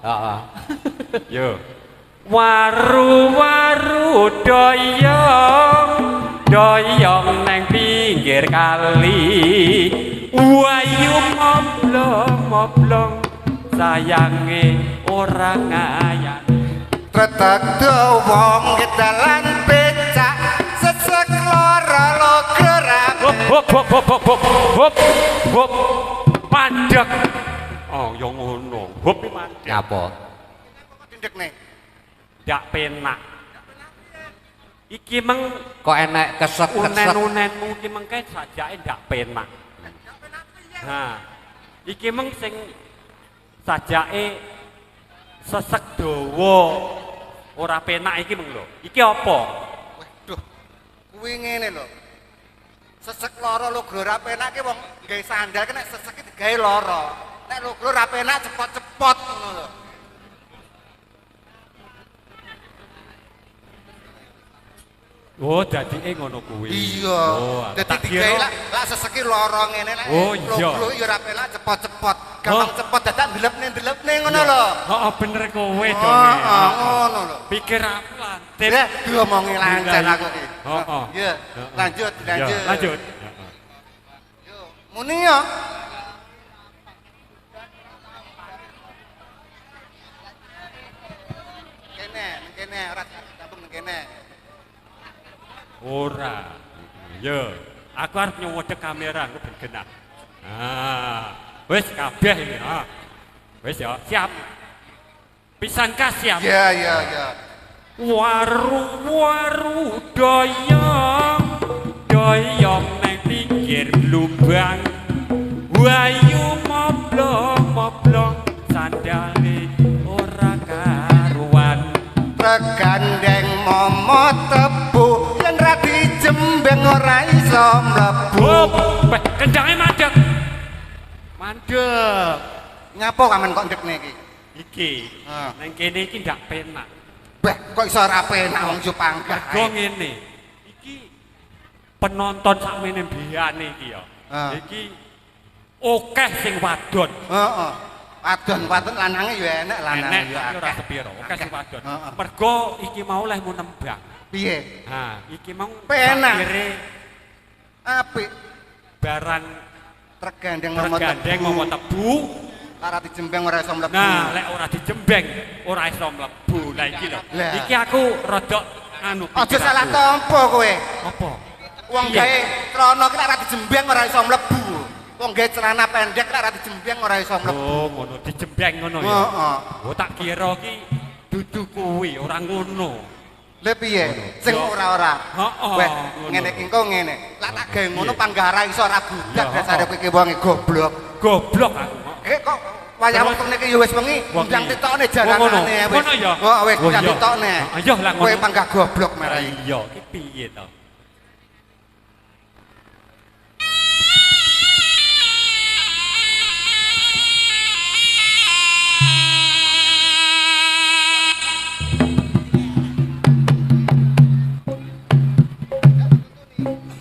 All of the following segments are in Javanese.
Heeh. Yo. Waru-waru doyong neng pinggir kali. Wayu moblong sayange ora ngayang. Tretek wong dalan becak sesek lara gerak. Hop. Mandek. Oh, ya ngono. Hop iki mandek. Ngapa? Dindekne. Ndak penak. Iki meng Kok enek keset-keset. unen-unenmu iki mengke sajake ndak penak. Nah, iki meng sing sajake sesek dawa ora penak iki meng lho. Iki apa? Waduh. Kuwi ngene lho. Sesek lara lho ora penak ki wong gawe sandal ki nek sesek ki digawe lara. Nek lho ora penak cepot-cepot ngono lho. Oh, dadine ngono kuwi. Iya. Oh, Dadi tak digawe kira lak sesek ki lara ngene nek Oh, iya. lho ya ora penak cepot-cepot. Gampang cepot dadak ndelepne ngono lho. heeh bener kowe dong. Heeh, ngono lho. Pikir aku lantin. Ya, diomongi lancar aku ki. Heeh. Iya, lanjut. Ya, lanjut. Yo, muni ya. Kene, ora gabung nang kene. Ora. Yo, aku arep nyowodek kamera aku ben genah. Wis kabeh iki. Wis ya, siap. Pisangka siap. Iya. Waru-waru doyong nang pinggir lubang. Wayu moblong sandale ora karuan. Regandeng momot tebu yen ra dijembeng ora iso mlebu. Kendange mandek. Mandek. Nyapa kamen kok ndekne iki? Iki. Nang kene iki ndak penak. Beh, kok iso ora penak wong yo panggah. Mergo ngene. Iki penonton sakmene mbiyane iki ya. Iki akeh sing wadon. Heeh. Wadon lanange yo enek lanange yo Enek ora akeh. sepiro, akeh sing wadon. Heeh. Mergo iki mau leh mu nembang. Piye? Iki mau Penak. akhire Apik. barang Regandeng momot tergandeng tebu. mau tebu. Lara dijembeng ora iso mlebu. Nah, lek ora dijembeng ora iso mlebu. Lah iki lho. Lah. Iki aku rodok anu. Aja pikir salah aku. tampa kowe. Apa? Wong Iya. gawe celana ki ora dijembeng ora iso mlebu. Wong gawe celana pendek ora dijembeng ora iso mlebu. Oh, ngono dijembeng ngono ya. Heeh. Oh, tak kira ki dudu kuwi, ora ngono. Lha piye? Sing ora-ora. Heeh. Weh, ngono. ngene iki engko ngene. Lah tak gawe ngono Piye? panggara iso ora budak Ya, dasare kowe iki wonge goblok. Goblok aku. Kok wayah Terus? wektune iki ya wis wengi, Wengi. ndang titokne Oh, ngono. jalanane wis. Ngono ya? Heeh, wis Oh, ndang iya. titokne. Ayo lah ngono. Kowe panggah goblok merah iki. Iya, ki piye to?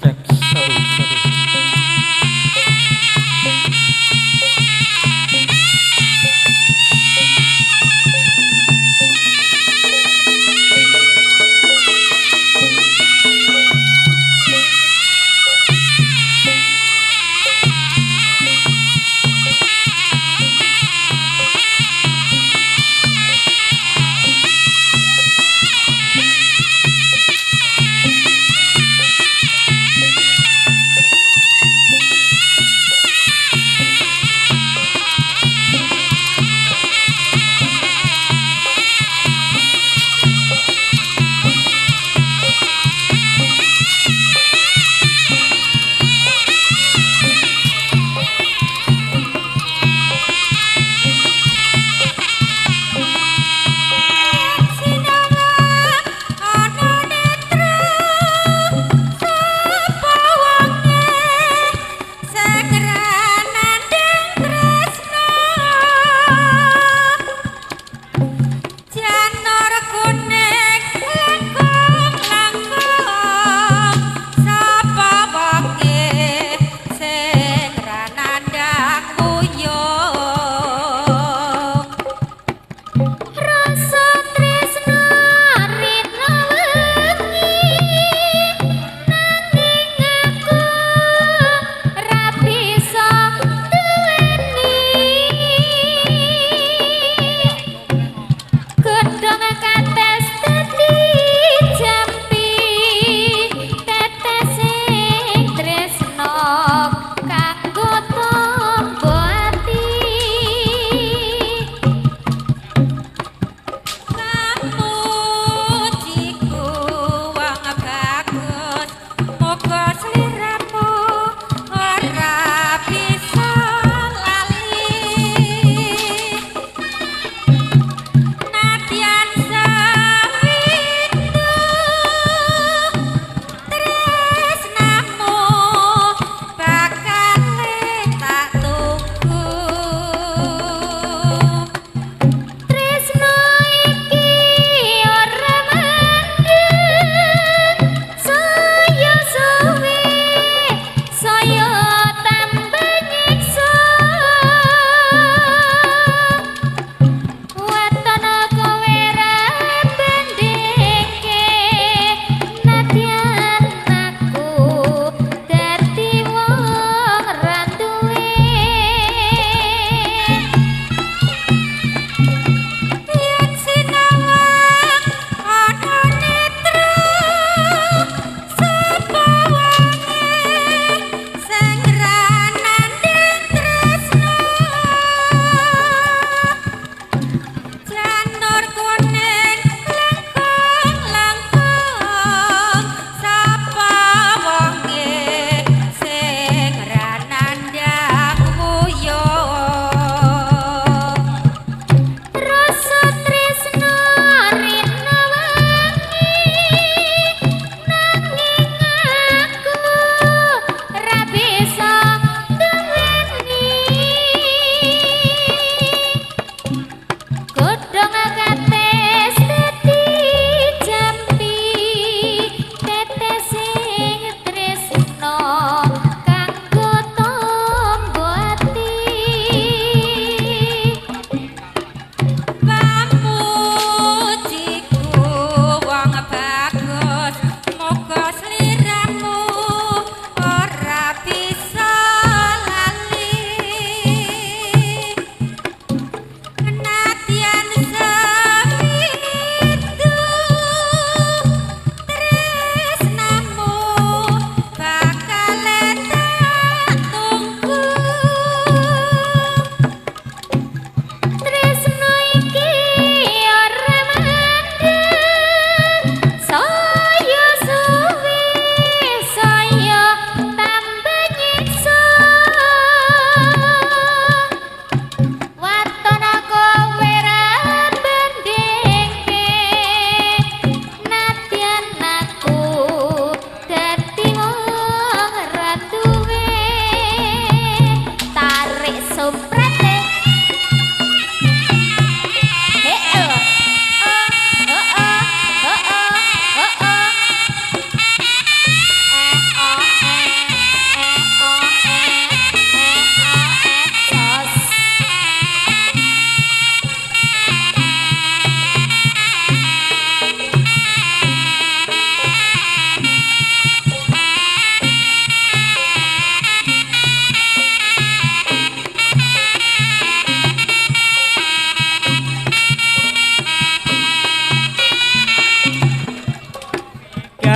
Cek satu.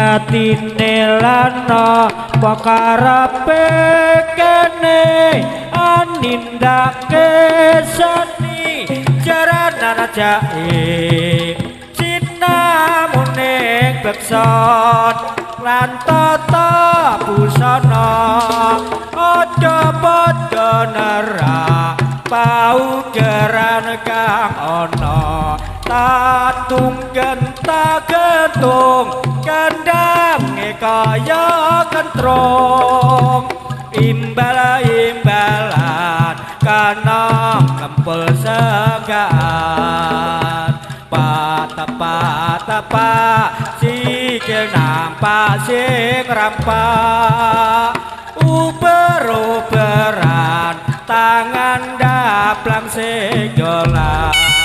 jatine lana pakarepe kene anindake seni jaranan jae cinamune bekson lan tata busana aja padha nerak paugeran kang ana tatung genta gentung kandange kaya kentrong imbal-imbalan kana kempel segaan patapa sikil nampak sing rampak uber-uberan tangan daplang sing dolan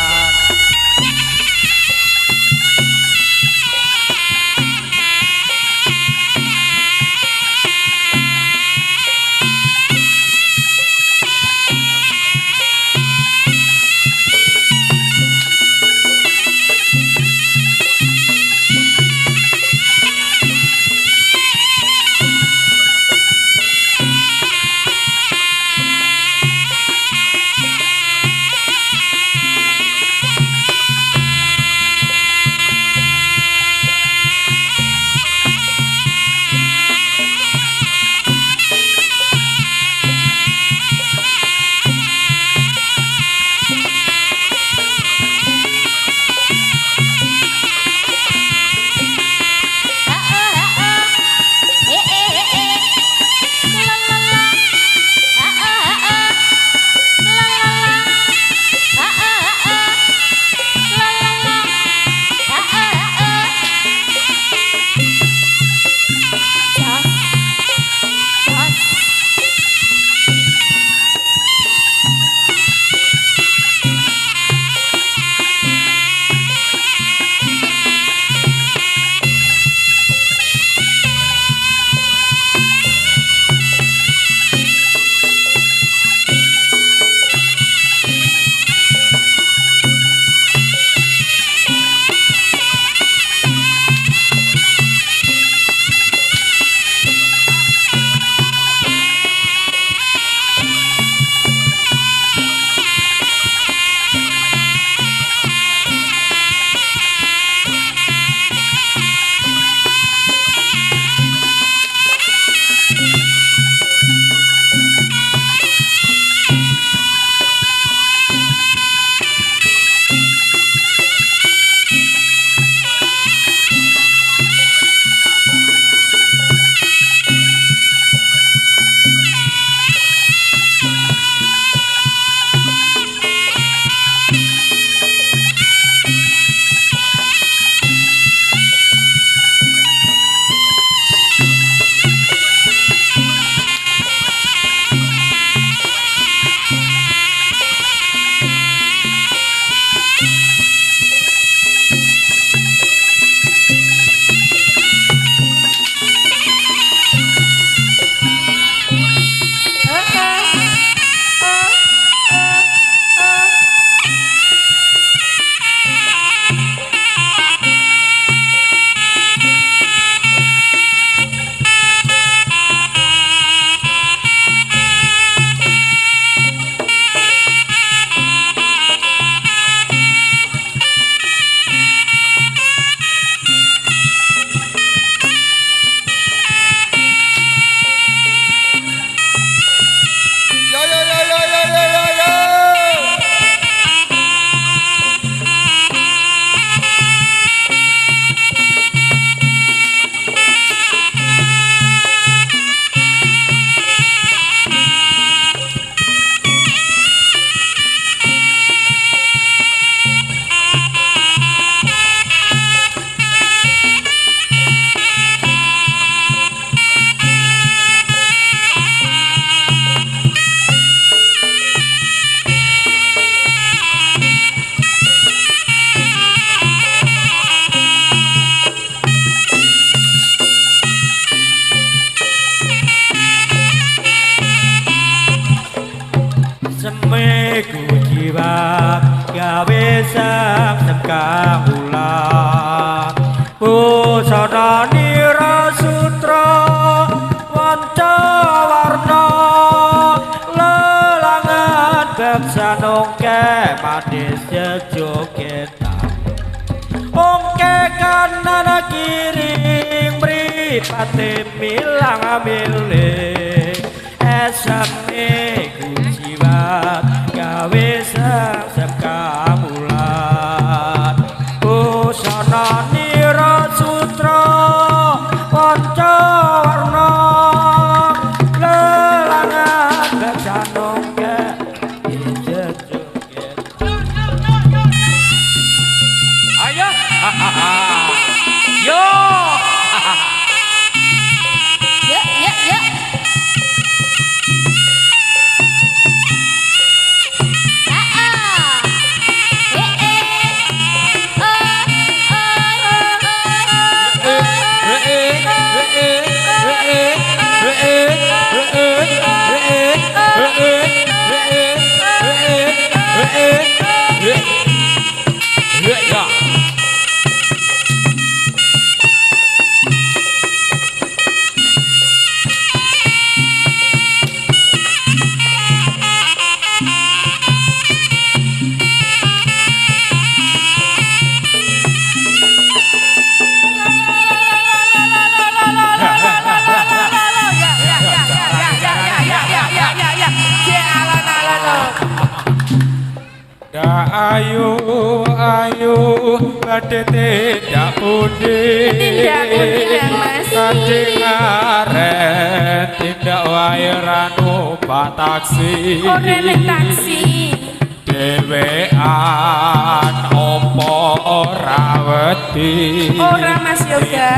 semeku jiwa gawe sang semkang ulang busana nira manis sejogetan ongke kanan kiri mripate milang milih esane kujiwat gawe sekamulan busana nira sutra panca warna lelangan gajanongke jejoget Ayo. Yo. Yuk, yuk, yuk. Ayu ayu badhe tidak pundi kadhe ngaret tidak wae ranu taksi dhewean opo ora wedi Ora Mas Yoga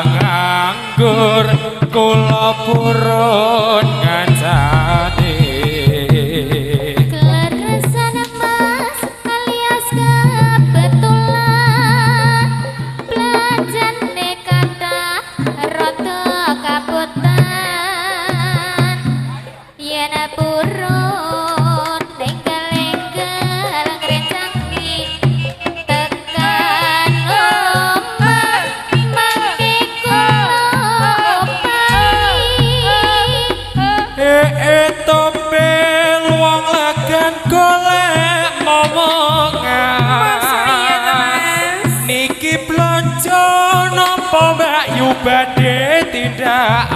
nganggur kula purun ngancani badhe tindakan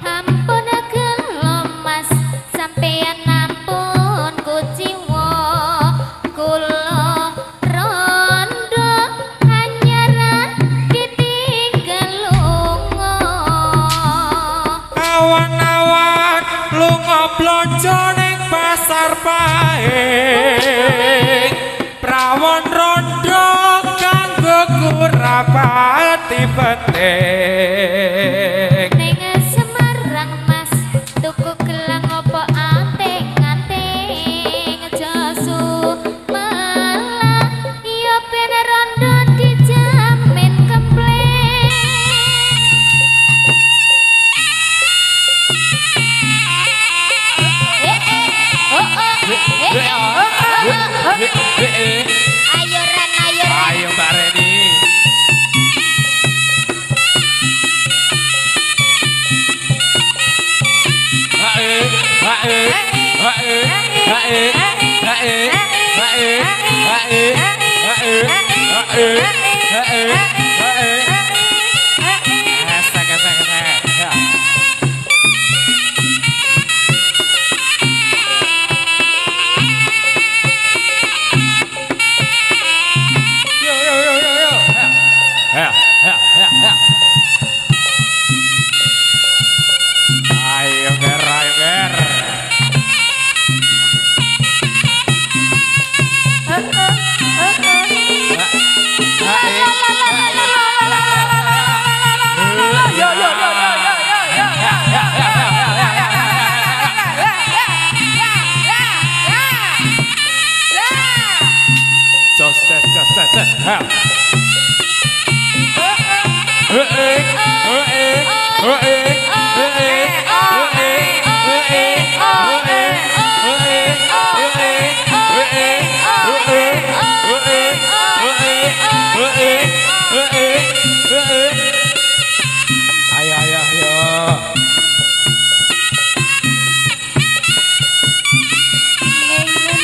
ampun gelo Mas sampeyan ampun kuciwa kula rondo anyaran ditinggal lunga awan-awan lunga blonjo ning pasar pae prawon rondo kanggo kurapati penting ning Semarang Mas tuku gelang opo anting-anting jasu malah ya ben rondo dijamin kempleng ayo Ren ayo Mbak Reni Ayo ger, ayo ger. Ayo, ayo, ayo. Neng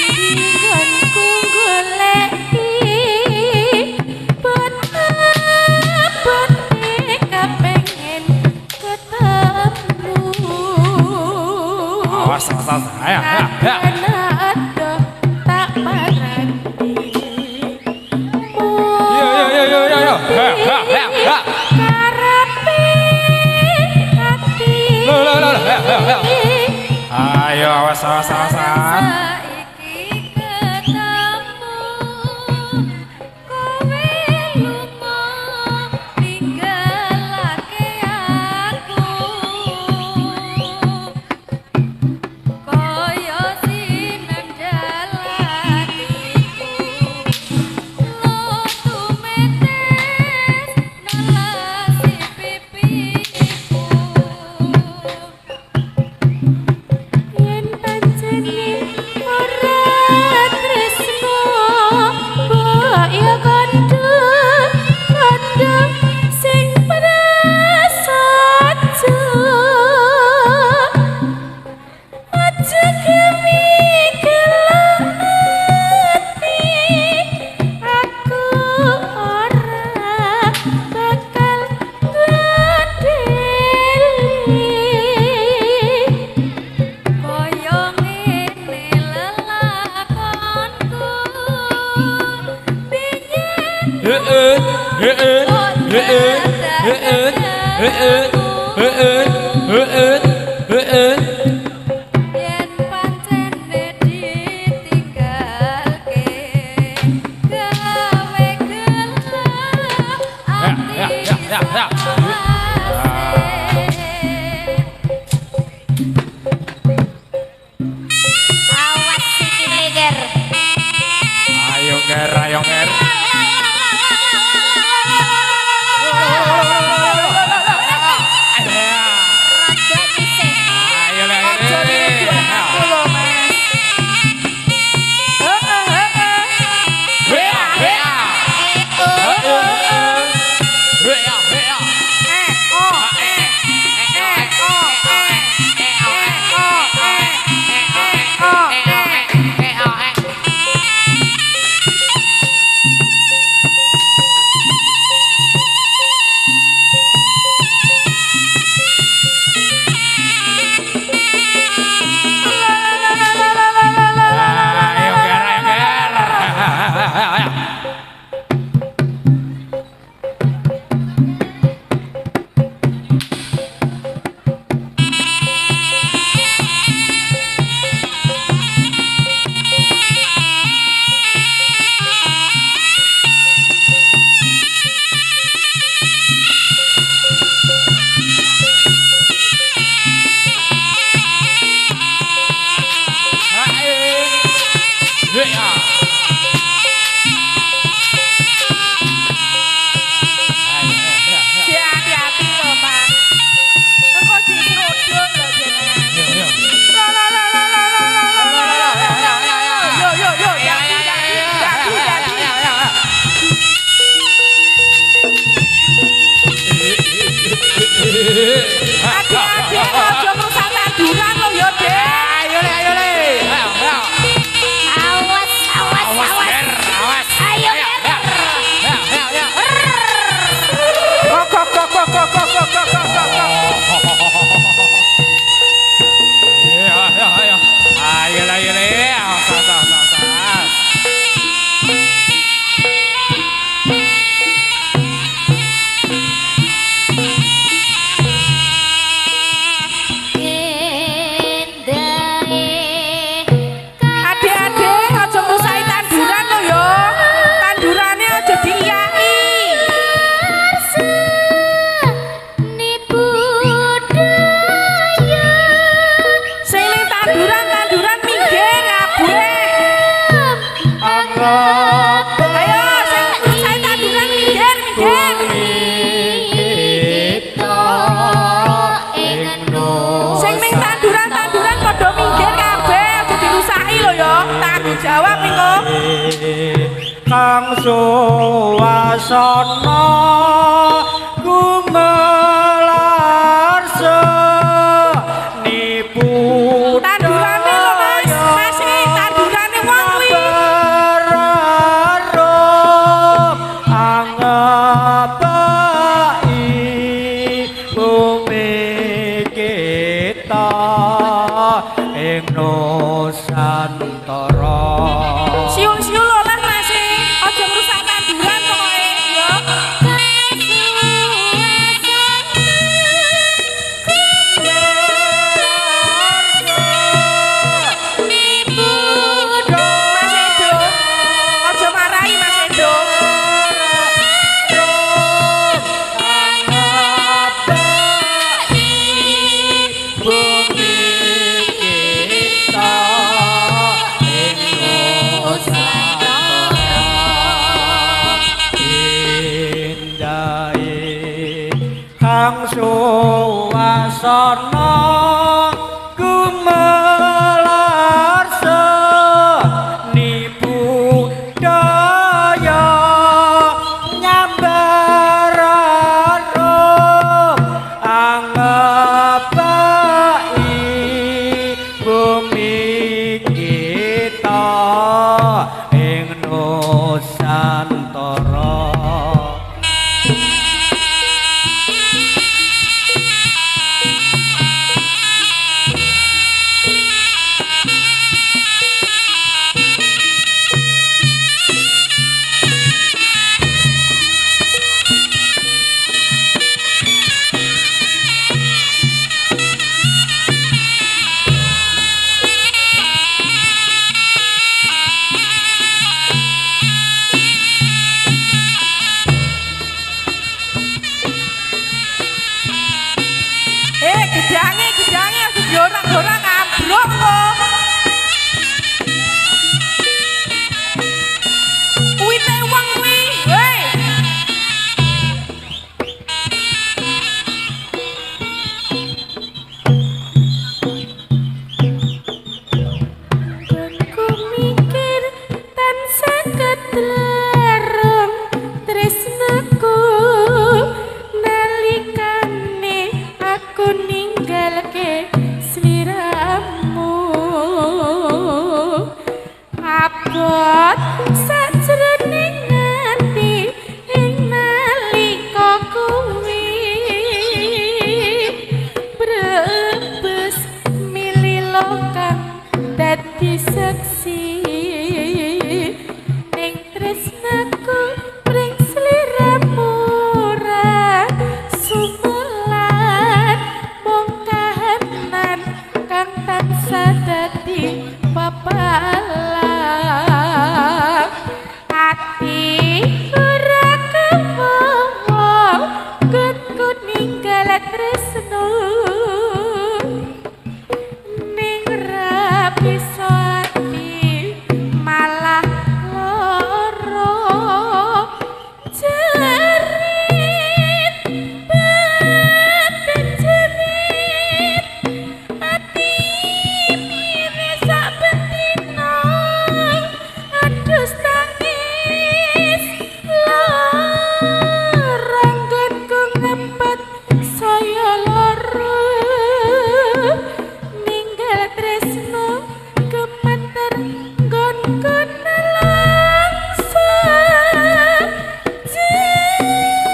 Ayo, ayo, ayo. Adoh tak paranti. Yo, yo, yo, yo, yo, yo. Karepe ati. Lo, lo, lo, ayo, ayo, ayo. Ayo, awas, awas, awas, awas. Saiki ketemu kowe lunga ninggalake aku kaya sinandalatiku lo tumetes nelasi pipiku yen pancene ora tresno mbok ya kandha sing prasaja aja kemikelan ati aku ora bakal ngadeli kaya ngene lelakonku biyen yen pancene ditinggalke gawe gelap ati awas sikile ger Ayo, nger, ayo, nger. raja dhisik Ayo, le, le. Hea, hea. Hea, hea. Ayo, nger, ayo, nger. Ayo. Hati-hati loh, Pak. Engko diseruduk loh jenengan. Yo, yo, yo, hati-hati aja rusak tanduran loh yo, Dek. Ayo, le, ayo, le. Ayo, ayo. awas awas Awas, awas nger, awas. ayo ger Ayo, ayo, ayo. Ayo, ayo, ayo. Ayo, le, ayo, le. Awas, awas, awas, awas. Adik-adik aja ngrusak tanduran loh yo. Tandurane aja diiyaki. nipu daya Sing ning tanduran minggir kabeh. Ayo sing ngrusak tanduran minggir, minggir. Sing ning tanduran padha minggir kabeh, aja dirusaki lho yo. Tanggung jawab engko. Kang suwasana gumelar nipu Tandurane lho Mas, Mas iki tandurane wong kuwi. berarum angepai bumi kita ing sajroning ati ing nalika kuwi brebes mililo kang dadi saksi ning tresnaku pring sliramu ora sumulan mung kahanan kang tansah dadi papalang ati ora kemowo kutku ninggal tresno ning ra bisa ati malah loro jerit batin jerit ati miris sak betina adus tangis ranggonku ngempet saya loro ninggal tresno gemeter nggonku nelangsa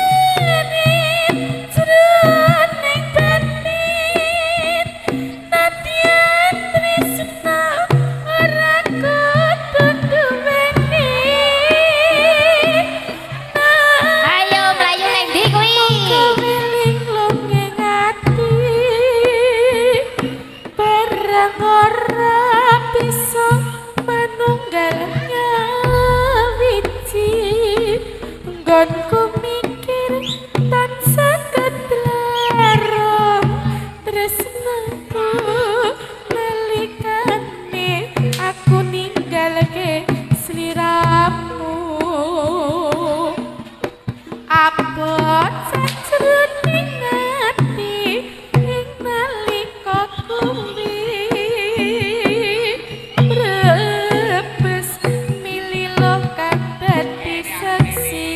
jerit jroning batin nadyan tresno ora kudu duweni Ayo mlayu nang ndi kuwi? kewiling longeng ati barang ora bisa manunggalnya wiji nggonku mikir tansah ketlarong tresnaku nalikane aku ninggalke sliramu abot sajroning ati ing nalika kuwi brebes mililo kang dadi saksi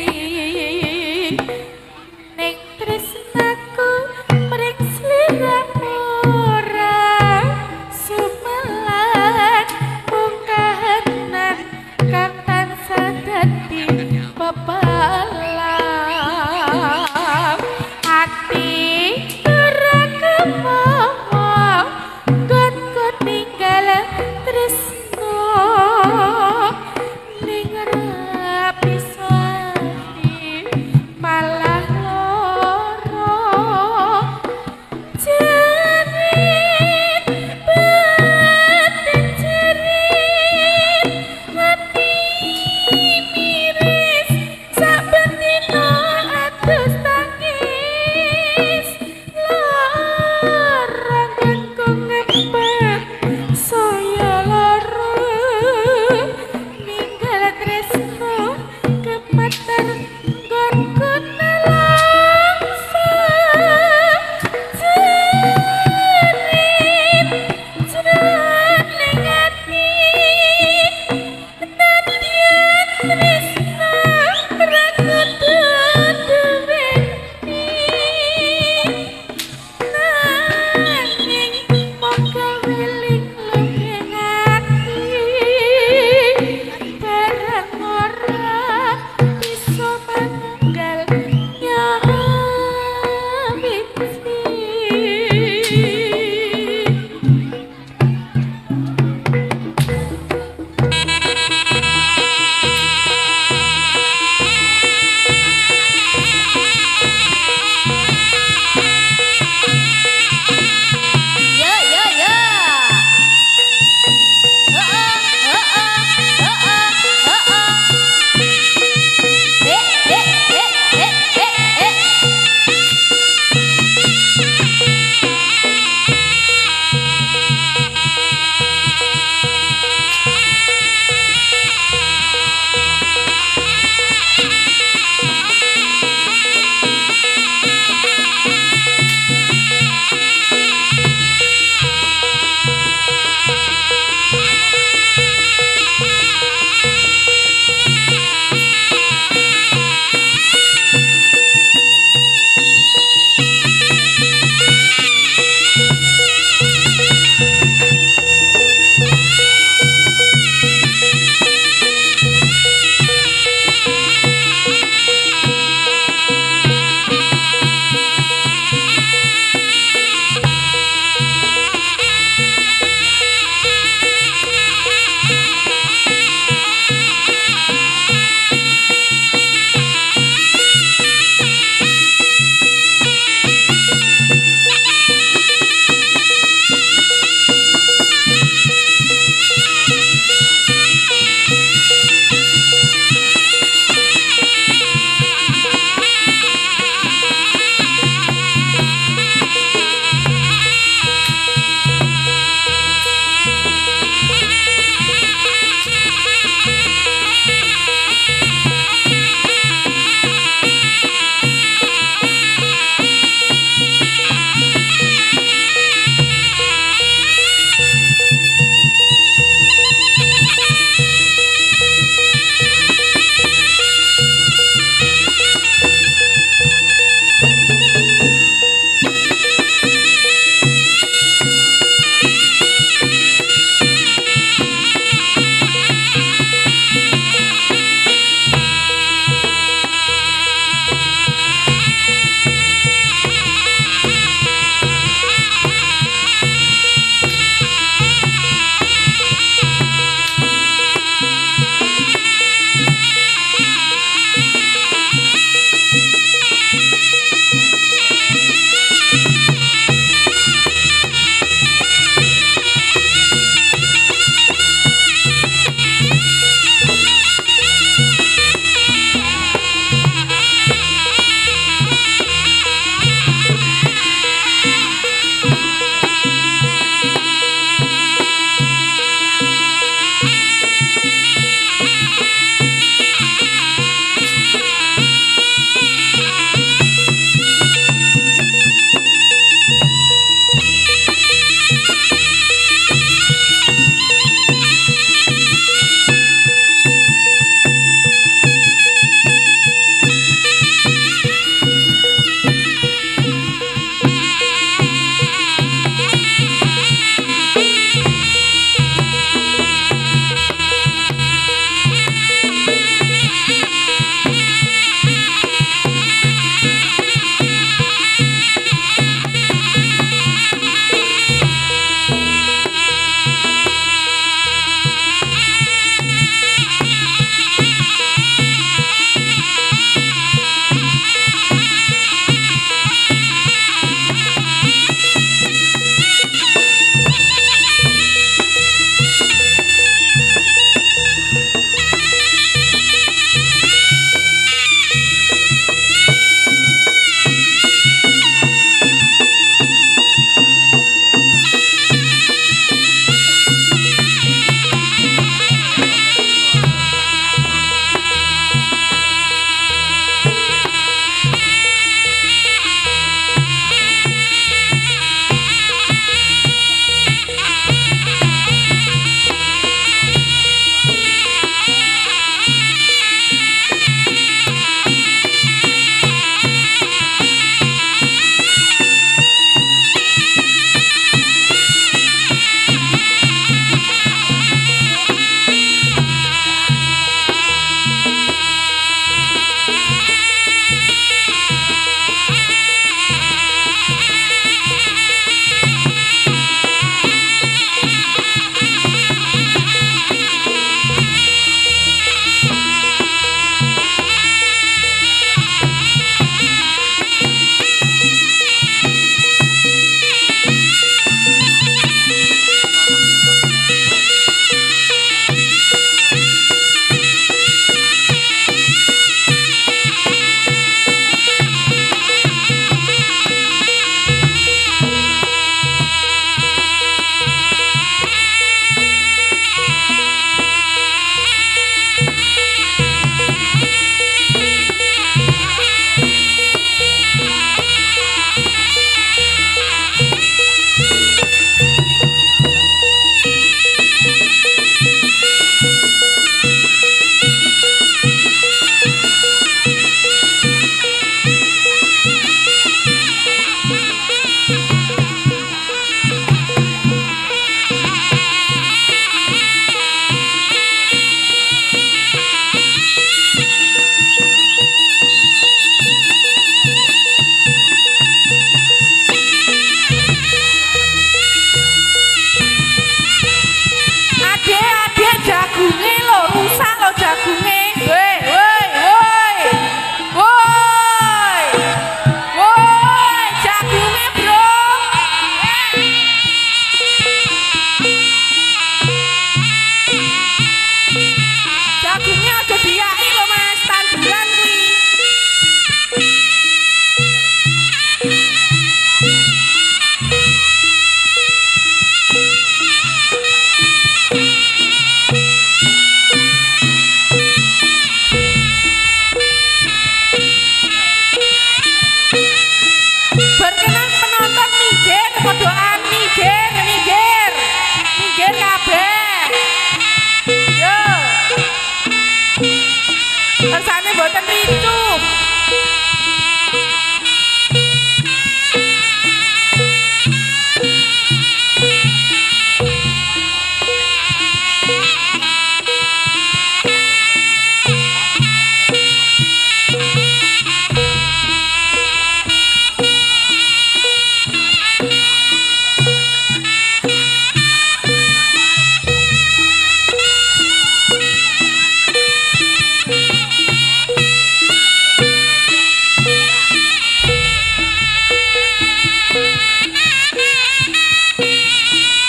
Kersane mboten ricu.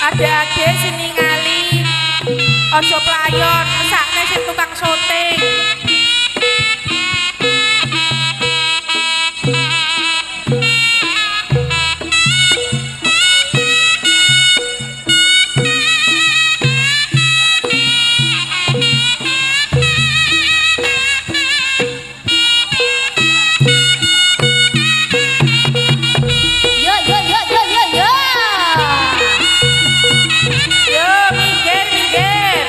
Ade-ade sini ngali ojo playon sakne sing tukang syuting. Yo yo yo yo yo yo. Yo minggir minggir.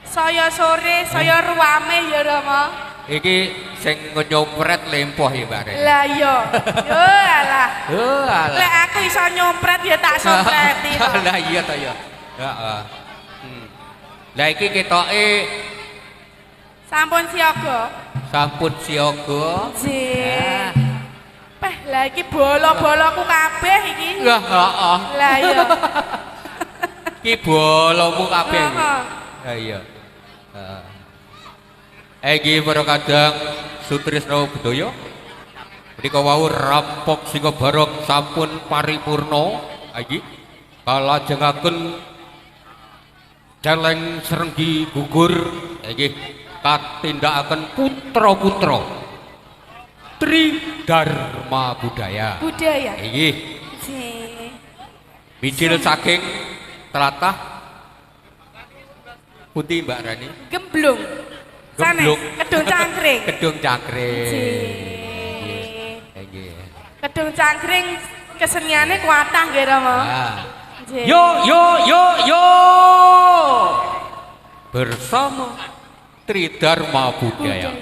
Saya sore, saya ruame ya Rama. Iki sing nyompret lempoh ya Mbak Ren. Lah iya. Yo alah. Oh alah. Lek aku iso nyompret ya tak sompreti. Lah iya to ya. Heeh. Lah iki ketoke Sampun siaga. sampun siaga. Jih. Peh lah iki bolo-boloku kabeh iki. Lah heeh. Lah iya. Iki bolomu kabeh iki. Heeh. Ha iya. Heeh. Iki para kadang Sutrisno Budaya. Menika wau rampok singgo barok sampun paripurna. Iki kalajengaken celeng serenggi gugur nggih katindakaken putra-putra Tri Dharma Budaya. Budaya. Nggih, Jih. mijil saking tlatah pundi Mbak Rani? Gemblung. Sanes, Gemblung. Kedung Cangkring. Kedung Cangkring. Jih. Nggih. Kedung Cangkring keseniannya kuatah nggih Rama. Ah. Jih. Yo bersama Tri Dharma Budaya.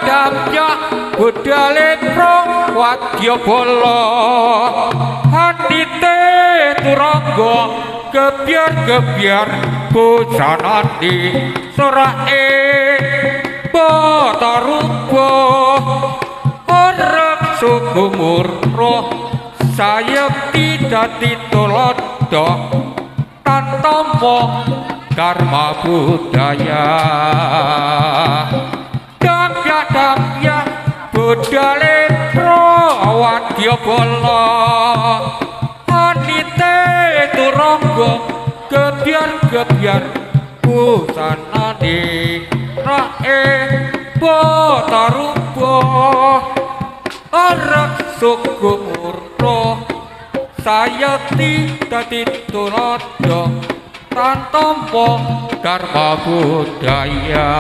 Dampya budale pro wadya bala handite turangga gebyar-gebyar bojanane sorake batarupa orep sugumur roh sayekti dadi tulodo tantomo Dharma Budaya. Dampya kadamya budale wadya bala anite turangga gedyan busanane rae batarupa arak sugurra sayati dadi tuladha tantampa karma budaya.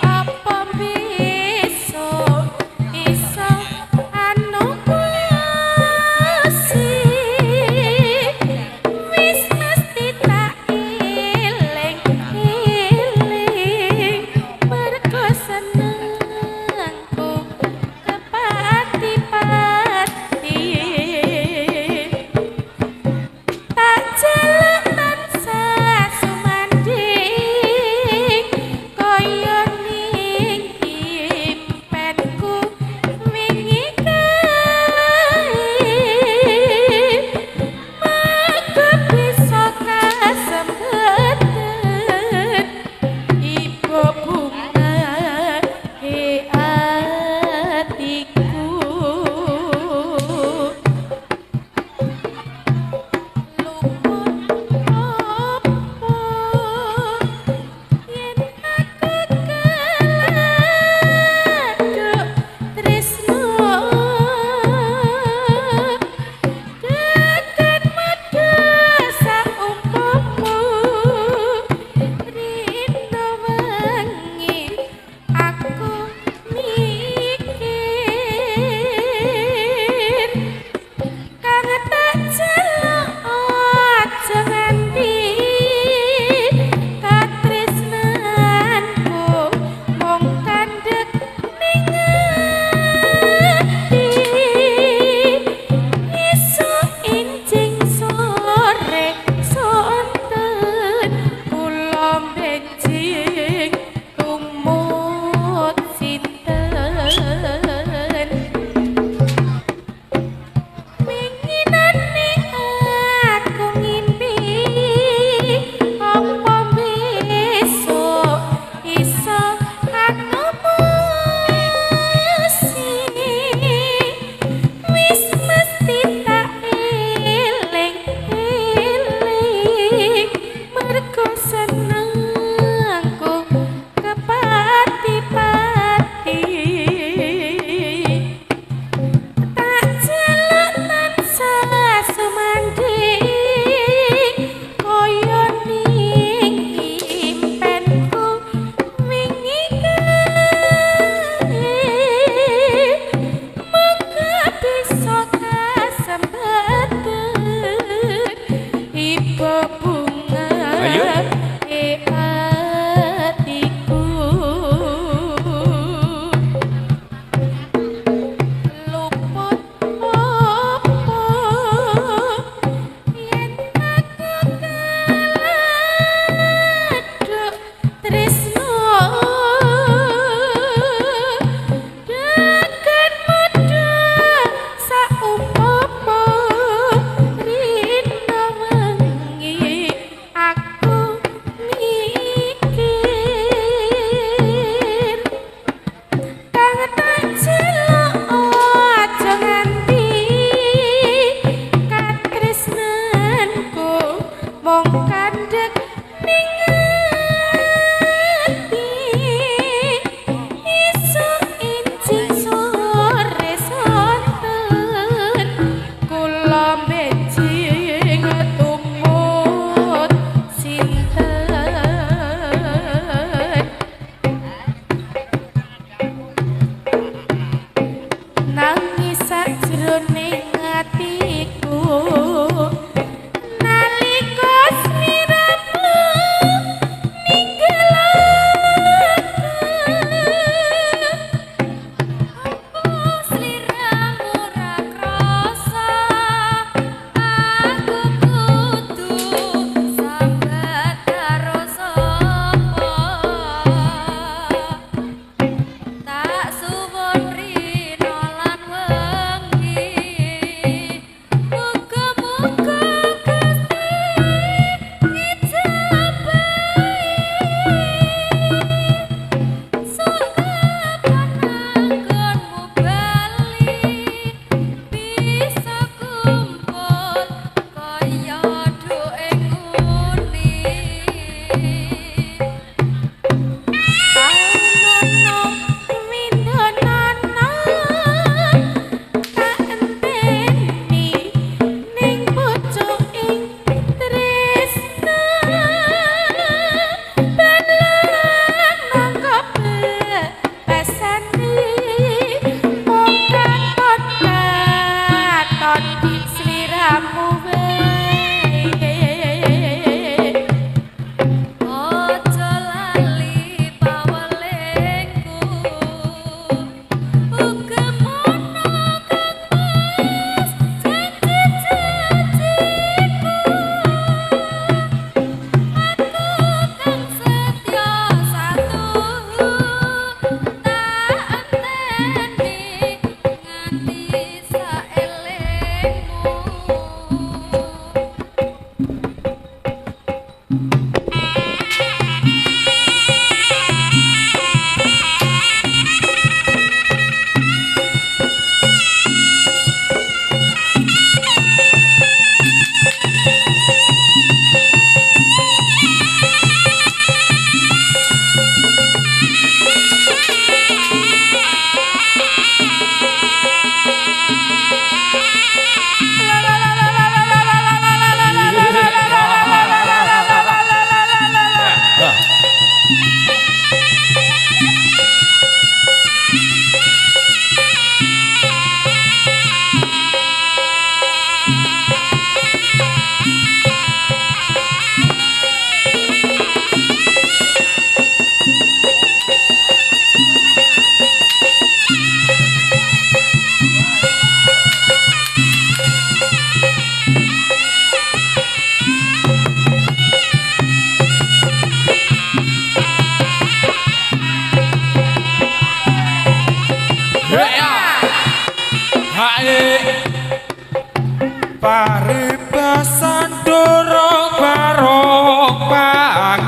Apa besok iso anu kuasi wis mesti tak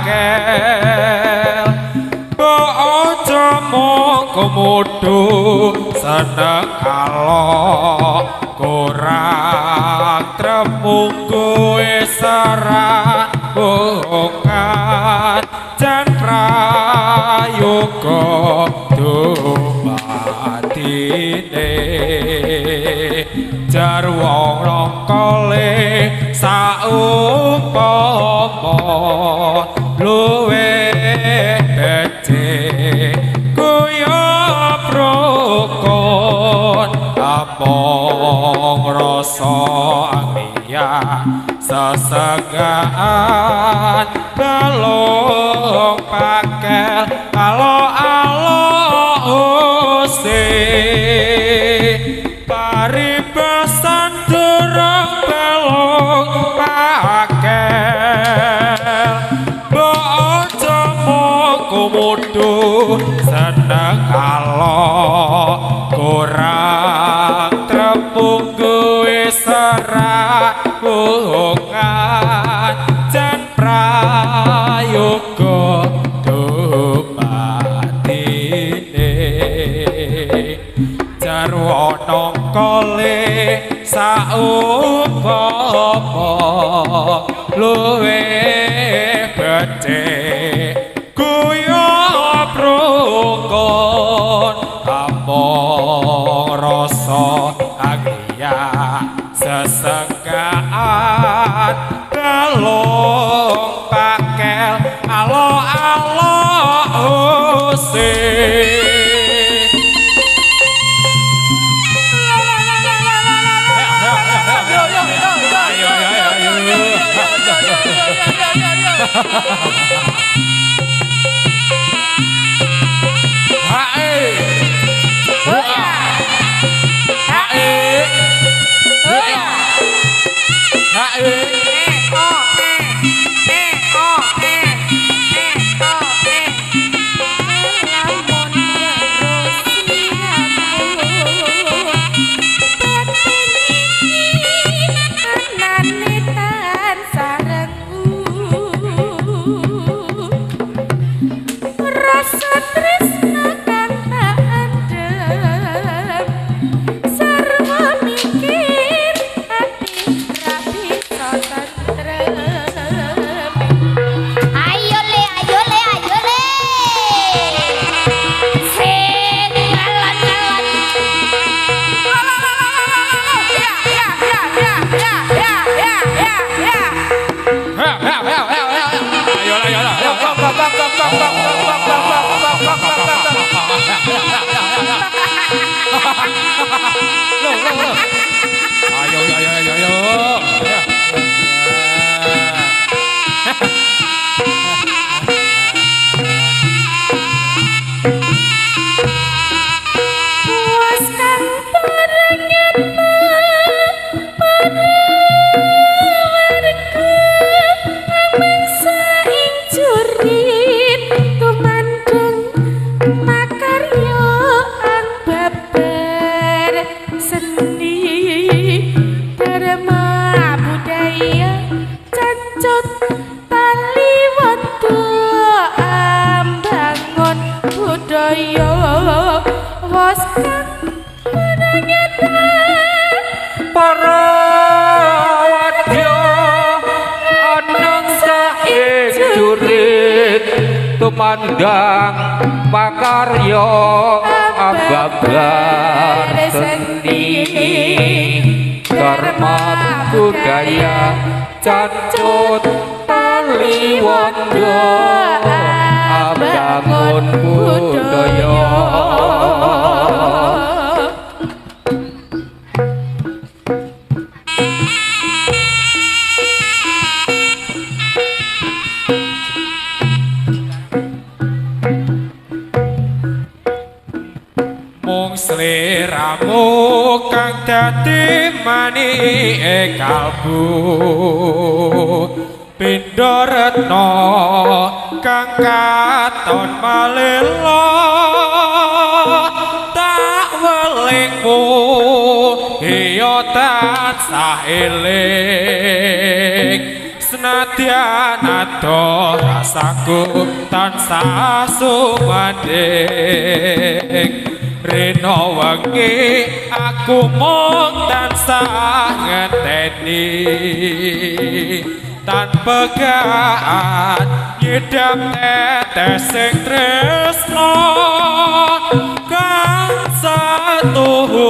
pakel ojo mung komodo seneng alok kurang tremung kowe serah bongan jan prayoga dumatine jarwa longkole saumpama luwe becik kuya prokon among rasa anglia sesegaan balong pakel alo-alo paribasan durung balong pakel bojo mung komodo seneng alok kurang trepung kowe serah bungan jan prayoga dumatine jarwa nongkole saumpama luwe becik kuya prokon among rasa anglia sesenggaan balong pakel alo-alo tumandang makarya ababar seni karma budaya cacut taliwondo abangun budaya. Sliramu kang dadi manike kalbu pindha retna kang katon malela tak welingmu iya tansah eling senadyan ado rasaku tansah sumandhing rena wengi aku mung tansah ngenteni tanpa gaan nyidam tetes sing tresno kang satuhu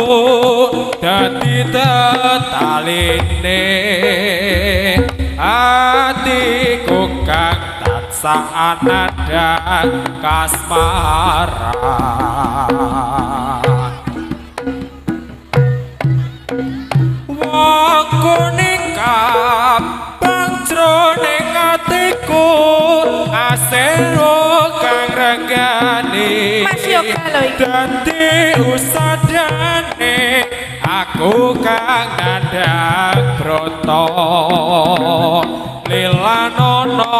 dadi tetaline atiku kang tansah anandang kasmaran wong kuning jroning atiku asero kang regane Mas Yoga lho iki. dadi usadane aku kang nandhang brata lilanono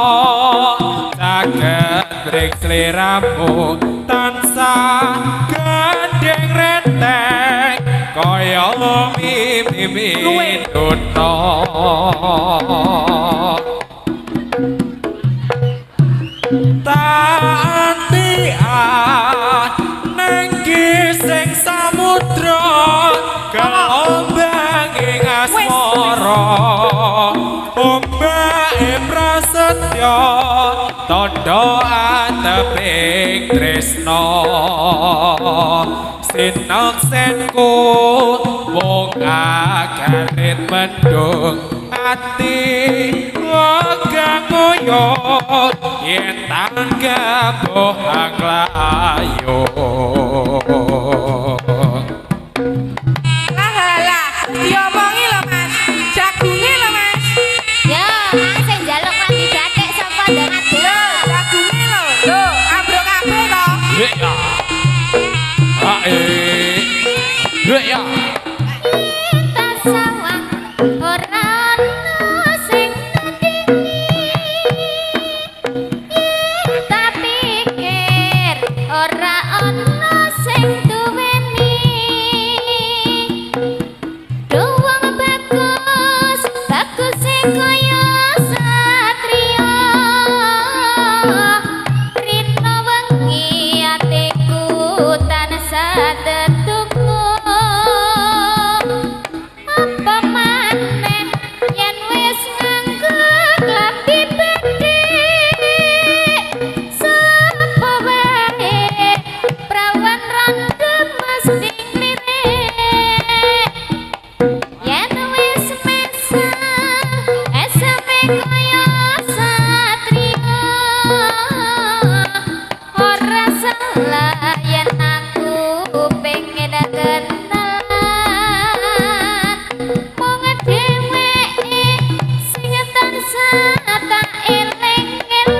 saged mring sliramu tansah gandeng renteng kaya mimi dono tantian nenggi sing samudra gelombang ing asmara ombake prasetya tandha anteping tresna sinaksenku wong agarit mendung ati wagang ngoyo yen tanggap anglayo Lah diomongi lho Mas jagunge lho Mas Ya, sing njaluk lagi batik sapa dengan lho jagunge lho ambruk kabeh kok ya ya tak sawang ora ana sing nandingi tak pikir ora ana sing duweni doang bagus bagus sing kaya satriya rina wengi atiku tansah tetunggu apa maneh yen wis nganggo klambi bedhik sapa wae prawan randem mesti nglirik yen wis mesem eseme kaya satriya ora salah yen aku pengen kenalan mung dheweke sing tansah tak eling-eling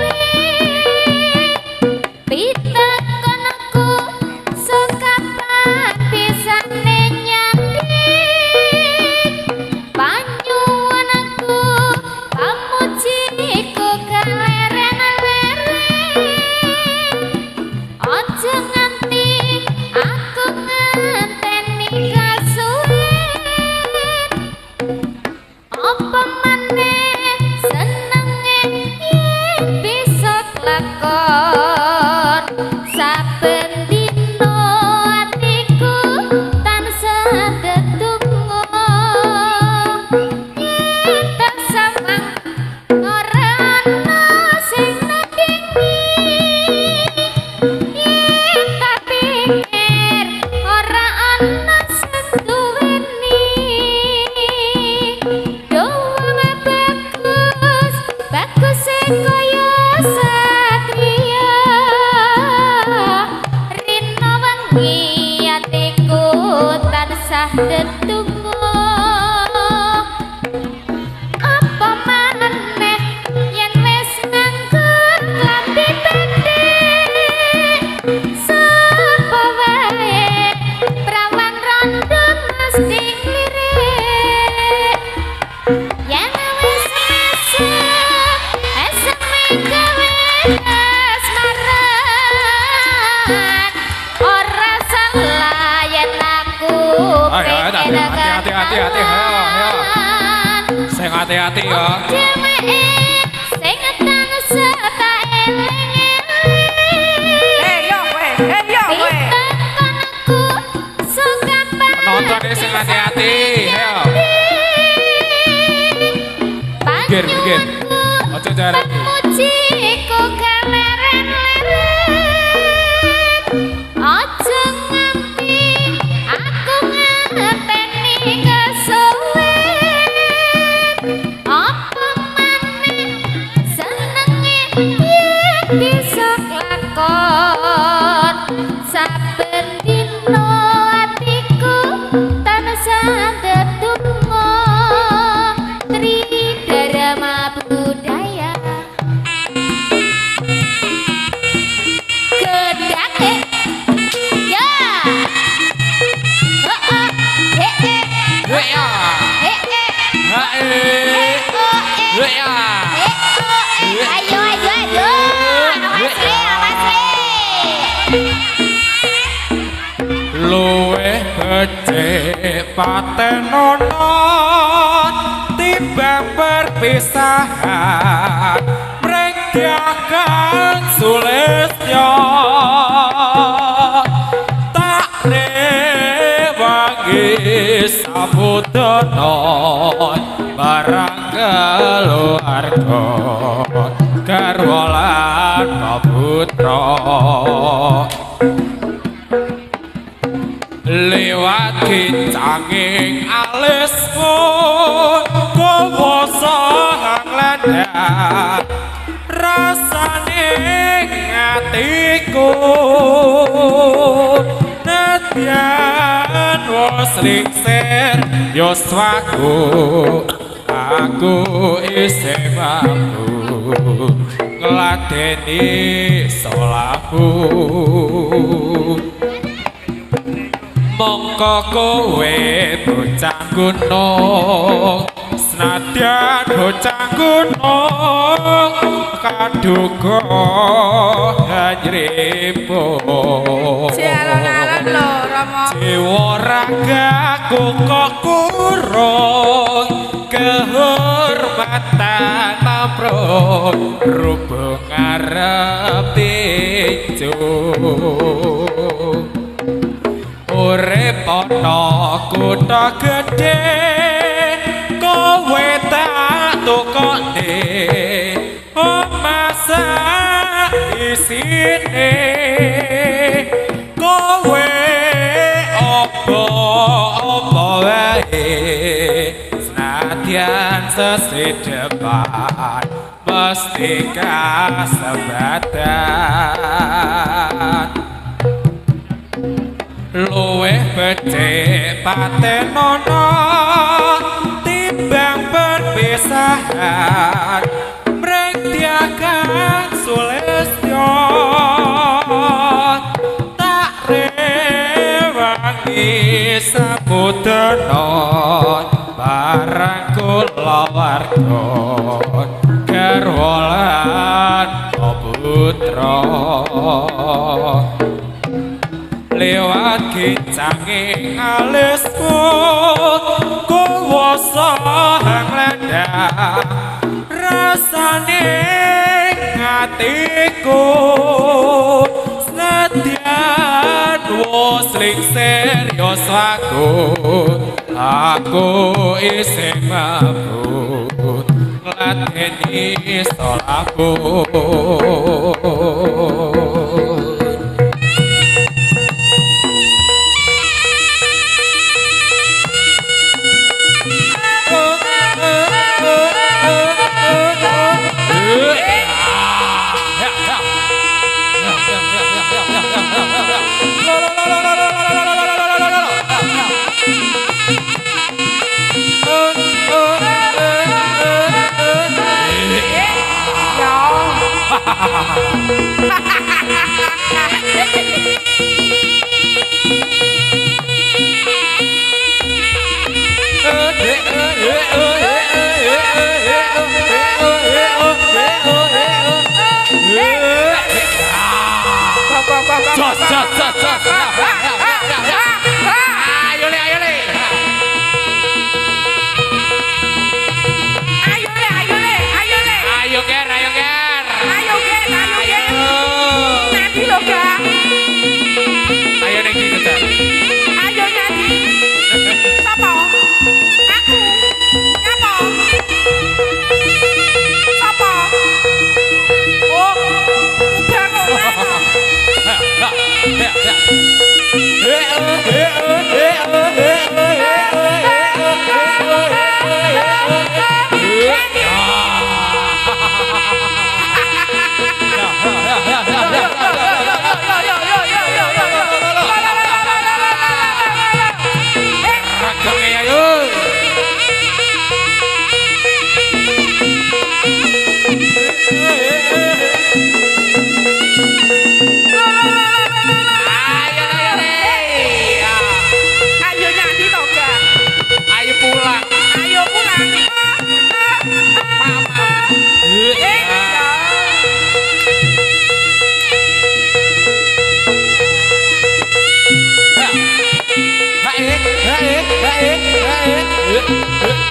pitakonku sekapan pisane nyanding panyuwunku pamujiku kaleren-leren aja nganti aku ngenteni kasuwen apa maneh senenge yen bisa lakon saben dina atiku tansah tetunggu yen tak sawang ora ana sing nandingi yen tak pikir ora ana sing duweni doang bagus bagus sing kaya satriya rina wengi atiku tansah tetunggu apa maneh yen wis nganggo klambi bedhik sapa wae prawan randem mesti nglirik yen wis mesem eseme gawe kasmaran ora salah yen aku Ayo, pengen hati-hati, ayo, kenalan sing hati-hati ya. Cemeke sing tansah tak aku suka Penonton sing hati-hati. Ayo. Pikir. Ojo jarak. mujiku keleren-leren aja nganti aku ngateni kesuwen apa maneh senenge yen bisa lakon saben dino atiku tansah ndedonga Tridharma budaya gedake ya Ya. Ya. ayo Luwih becik patenono timbang perpisahan mrenggakan sulistya tak rewangi sabudana barang keluarga garwa lan putra lewat kincanging alismu kowe sang landak rasane atiku nadyan wis lingsir yoswaku aku isih mampu ngladeni salahku mongko kowe bocah gunung senadyan bocah gunung kaduga hajripun Jalan-jalan lho Rama. jiwa ragaku kok kurung kehormatan tamprung rubung arep tinju urip ana kutha gedhe kowe tak tukone omasa isine kowe apa wae senadyan sesidepan mesti kasebatan luwih becik patenono timbang perpisahan mrenggakan sulistya tak rewangi sabudana barang kula warga garwa lan putra lewat kincanging alismu kowe sang landak rasane atiku senadyan wis lingsir yoswaku aku isih mampu ngladeni salahku iki lho, Kak. Ayo ning ndi Cecep? Ayo nyanyi. Sapa? Aku. Nyapa? Sapa? Oh, udah kok. Ayo nyanyi toh, Kak. Ayo pulang. Ayo pulang.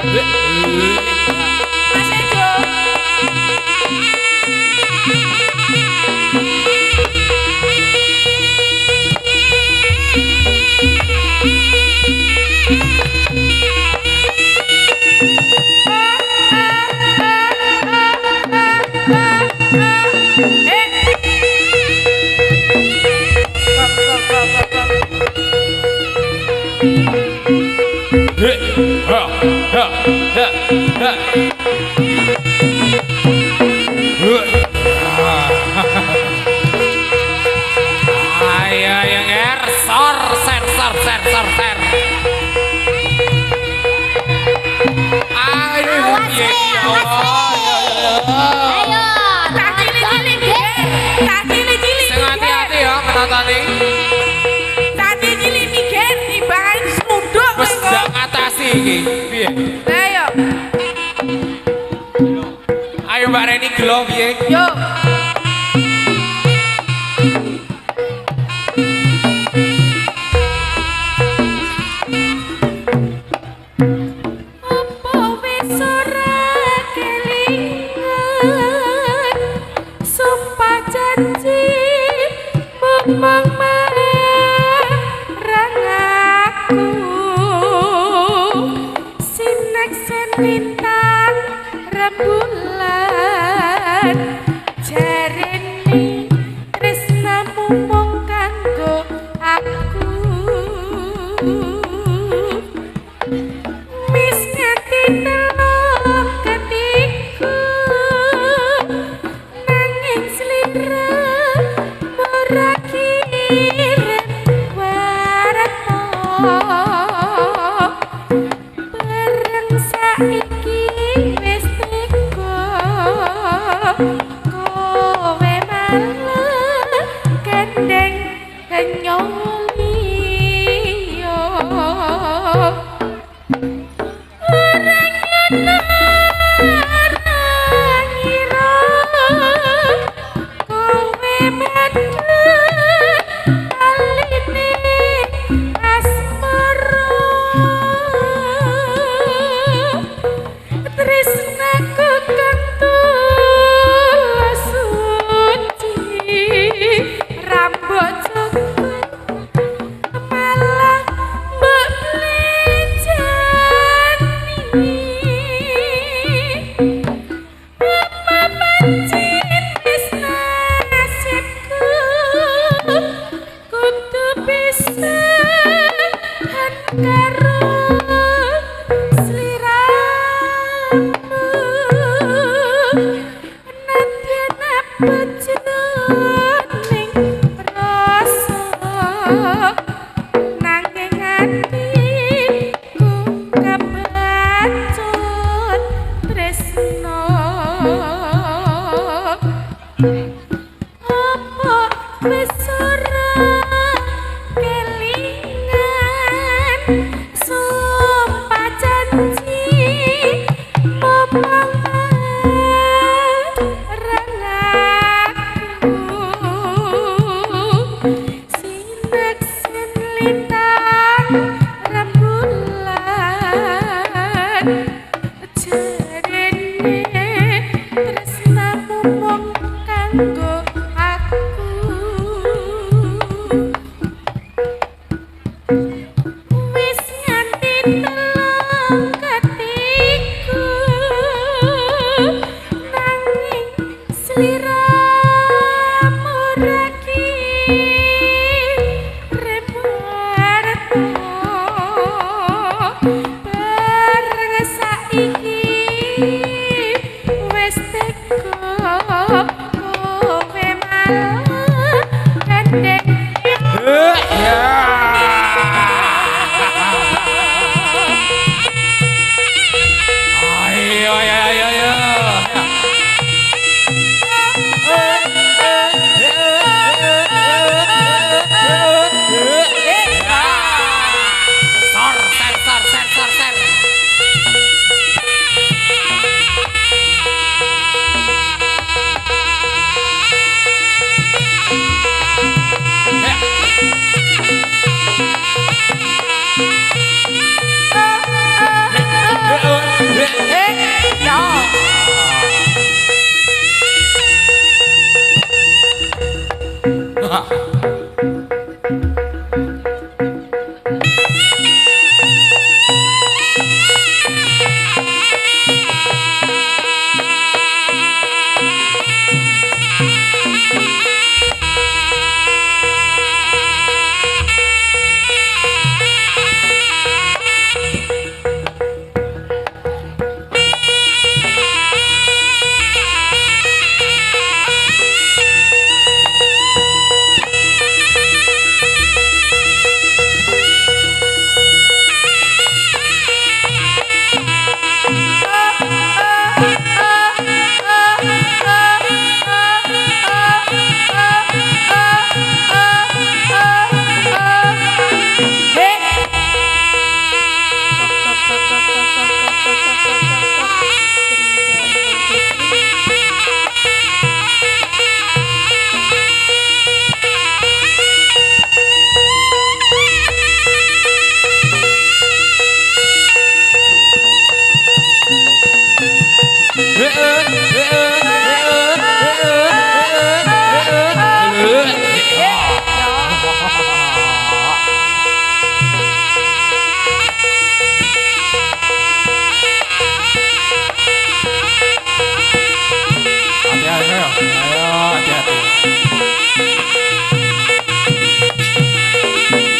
Ya. Mas Ejo. Ayo yang sor ser. Ayo piye iki ya Allah. Ayo. Tak cilik-cilik, Ger. Tak cilik-cilik. Sing hati-hati ya penonton. Tak cilik mikir timbangan semuduk. Wis ndak ngatasi iki. Piye? Ayo. Ayo Mbak Reni gelo piye? Yuk. Apa wis ora kelingan sumpah janji memang marang aku sinek lintang rembulan jarene tresnamu mung kanggo aku mis ngati telok ketiku nanging slira ora kiren warata bareng saiki wis teko kowe malah kendeng nyoliyo Rambut cukup malah mbok plecani apa pancen wis nasibku kudu pisahan karo sliramu nadyan apa jroning rasa nanging atiku kebacut tresno apa wis ora kelingan sumpah janji momong sinek lintang rembulan jarene tresnamu mung kanggo aku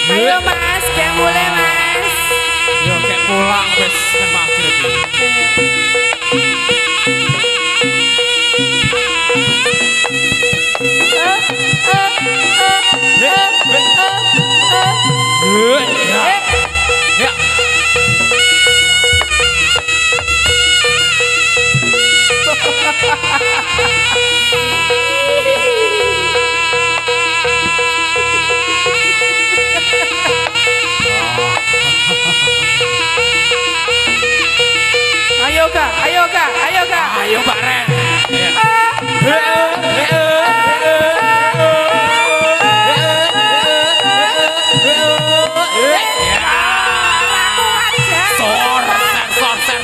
Ayo Mas, kayak mulai Mas. Yo kayak pulang wis maghrib iki. Ya. Ayo Kak, ayo Kak, ayo Kak. Ayo Pak Ren.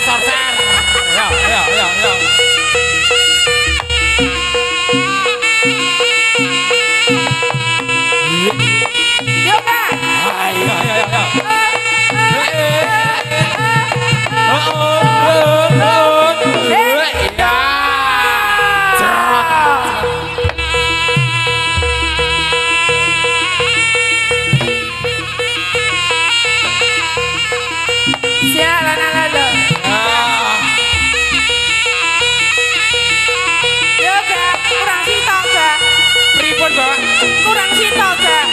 Sorser. Ya. Yuk Kak. Ayo. Sialan ala. Yuk Kak, kurang sitok Kak. Pripun, Mbak? Kurang sitok Kak.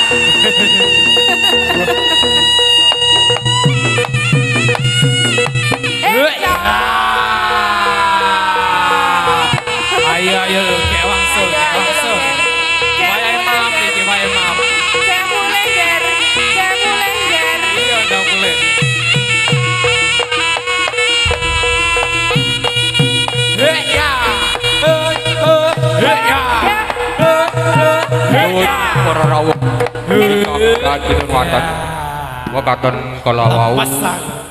Ya. Ayo, kayak wangsul. Wayahe maaf iki, wayahe maaf. Kayak mulai Ger. Iya, udah mulai. Para rawuh. Kagiran watan. Wa katon kala wau. Pasang.